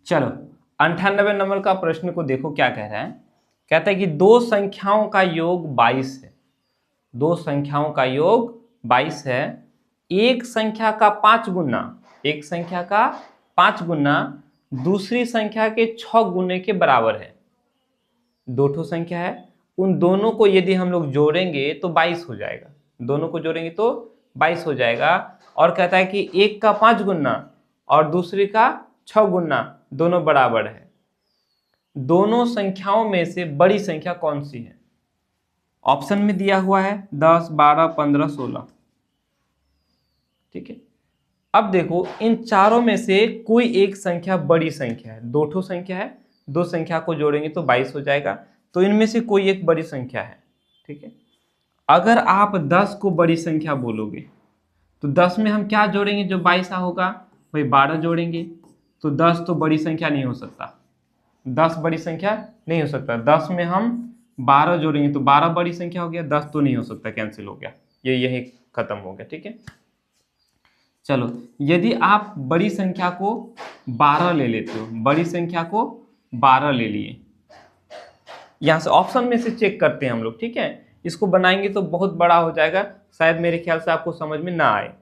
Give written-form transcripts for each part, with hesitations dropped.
चलो 98 नंबर का प्रश्न को देखो क्या कह रहा है। कहता है कि दो संख्याओं का योग 22 है। दो संख्याओं का योग 22 है। एक संख्या का 5 गुना, एक संख्या का 5 गुना दूसरी संख्या के 6 गुने के बराबर है। दो ठो संख्या है, उन दोनों को यदि हम लोग जोड़ेंगे तो 22 हो जाएगा। दोनों को जोड़ेंगे तो 22 हो जाएगा। और कहता है कि एक का 5 गुना और दूसरी का 6 गुना दोनों बराबर है। दोनों संख्याओं में से बड़ी संख्या कौन सी है? ऑप्शन में दिया हुआ है 10, 12, 15, 16। ठीक है, अब देखो इन चारों में से कोई एक संख्या बड़ी संख्या है। दो ठो संख्या है, दो संख्या को जोड़ेंगे तो 22 हो जाएगा। तो इनमें से कोई एक बड़ी संख्या है। ठीक है, अगर आप 10 को बड़ी संख्या बोलोगे तो 10 में हम क्या जोड़ेंगे जो 22 होगा? वही 12 जोड़ेंगे। तो 10 तो बड़ी संख्या नहीं हो सकता, 10 बड़ी संख्या नहीं हो सकता। 10 में हम 12 जोड़ेंगे तो 12 बड़ी संख्या हो गया। 10 तो नहीं हो सकता, कैंसिल हो गया, ये यही खत्म हो गया। ठीक है, चलो यदि आप बड़ी संख्या को 12 ले लेते हो, बड़ी संख्या को 12 ले लिए, यहां से ऑप्शन में से चेक करते हैं हम लोग। ठीक है, इसको बनाएंगे तो बहुत बड़ा हो जाएगा, शायद मेरे ख्याल से आपको समझ में ना आए।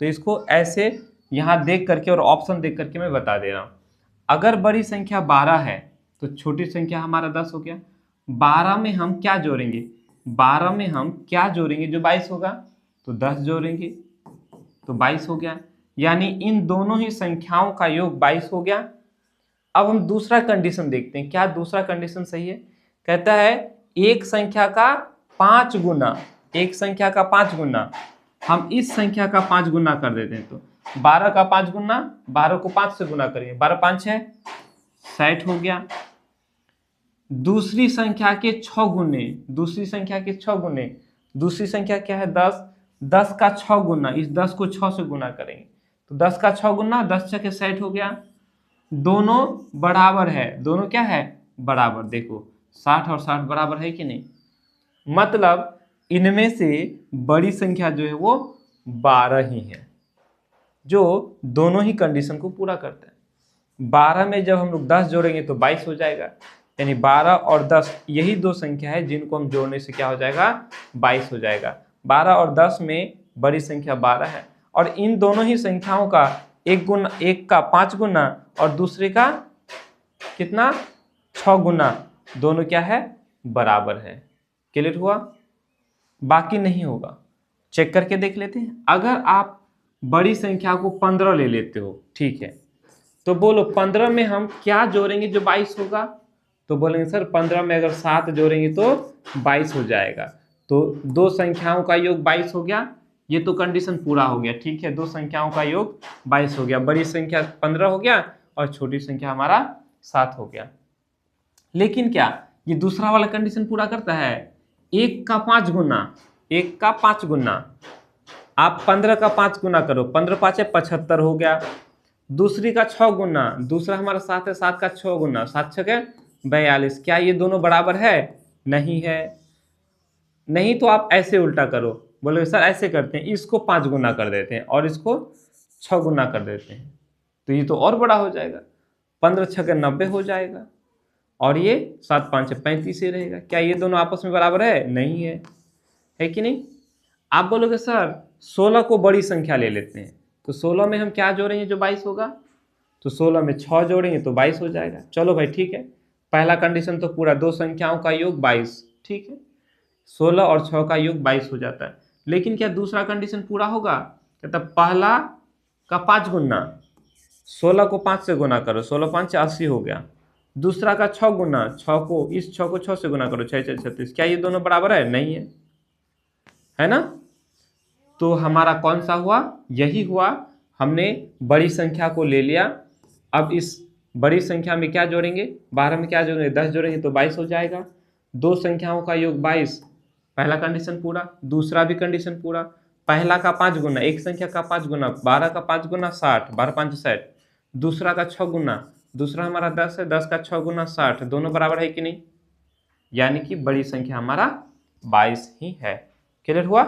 तो इसको ऐसे यहां देख करके और ऑप्शन देख करके मैं बता दे रहा हूं। अगर बड़ी संख्या 12 है तो छोटी संख्या हमारा 10 हो गया। 12 में हम क्या जोड़ेंगे? 12 में हम क्या जोड़ेंगे जो 22 होगा? तो 10 जोड़ेंगे तो 22 हो गया। यानी इन दोनों ही संख्याओं का योग 22 हो गया। अब हम दूसरा कंडीशन देखते हैं, क्या दूसरा कंडीशन सही है? कहता है एक संख्या का 5 गुना, एक संख्या का 5 गुना हम इस संख्या का 5 गुना कर देते हैं। तो 12 का 5 गुना, 12 को 5 से गुना करिए, 12 5 है 60 हो गया। दूसरी संख्या के 6 गुने, दूसरी संख्या के 6 गुने, दूसरी संख्या क्या है? 10, 10 का 6 गुना, इस 10 को 6 से गुना करेंगे तो 10 का 6 गुना, 10 6 60 हो गया। दोनों बराबर है, दोनों क्या है? बराबर। देखो 60 और 60 बराबर है कि नहीं? मतलब इनमें से बड़ी संख्या जो है वो 12 ही है, जो दोनों ही कंडीशन को पूरा करता है। 12 में जब हम लोग 10 जोड़ेंगे तो 22 हो जाएगा। यानी 12 और 10 यही दो संख्या है जिनको हम जोड़ने से क्या हो जाएगा? 22 हो जाएगा। 12 और 10 में बड़ी संख्या 12 है। और इन दोनों ही संख्याओं का एक गुना, एक का 5 गुना और दूसरे का कितना? 6 गुना, दोनों क्या है? बराबर है। क्लियर हुआ? बाकी नहीं होगा, चेक करके देख लेते हैं। अगर आप बड़ी संख्या को 15 ले लेते हो, ठीक है, तो बोलो 15 में हम क्या जोड़ेंगे जो 22 होगा? तो बोलेंगे सर 15 में अगर 7 जोड़ेंगे तो 22 हो जाएगा। तो दो संख्याओं का योग 22 हो गया। ये तो कंडीशन पूरा हो गया। ठीक है, दो संख्याओं का योग 22 हो गया। बड़ी संख्या 15 हो गया और छोटी संख्या हमारा 7 हो गया। लेकिन क्या ये दूसरा वाला कंडीशन पूरा करता है? एक का 5 गुना, एक का 5 गुना, आप 15 का 5 गुना करो, 15 5 75 हो गया। दूसरी का 6 गुना, दूसरा हमारा 7 है, 7 का 6 गुना, 7 6 42। क्या ये दोनों बराबर है? नहीं है। नहीं तो आप ऐसे उल्टा करो, बोले सर ऐसे करते हैं, इसको 5 गुना कर देते हैं और इसको 6 गुना कर देते हैं, तो ये तो और बड़ा हो जाएगा। 15 6 90 हो जाएगा और ये 7 5 35 ही रहेगा। क्या ये दोनों आपस में बराबर है? नहीं है, है कि नहीं? आप बोलोगे सर 16 को बड़ी संख्या ले लेते हैं, तो 16 में हम क्या जोड़ेंगे जो 22 होगा? तो 16 में 6 जोड़ेंगे तो 22 हो जाएगा। चलो भाई ठीक है, पहला कंडीशन तो पूरा, दो संख्याओं का योग 22। ठीक है, 16 और 6 का योग 22 हो जाता है। लेकिन क्या दूसरा कंडीशन पूरा होगा? कहता पहला का 5 गुना, 16 को 5 से गुना करो, 16 5 80 हो गया। दूसरा का 6 गुना, 6 को, इस 6 को 6 से गुना करो, 6 6 36। क्या ये दोनों बराबर है? नहीं है, है ना? तो हमारा कौन सा हुआ? यही हुआ। हमने बड़ी संख्या को ले लिया। अब इस बड़ी संख्या में क्या जोड़ेंगे? 12 में क्या जोड़ेंगे? 10 जोड़ेंगे तो 22 हो जाएगा। दो संख्याओं का योग 22, पहला कंडीशन पूरा, दूसरा भी कंडीशन पूरा। पहला का 5 गुना, एक संख्या का 5 गुना, 12 का 5 गुना 60, 12 5 60। दूसरा का 6 गुना, दूसरा हमारा 10 है, 10 का 6 गुना 60, दोनों बराबर है कि नहीं? यानी कि बड़ी संख्या हमारा 22 ही है। क्लियर हुआ?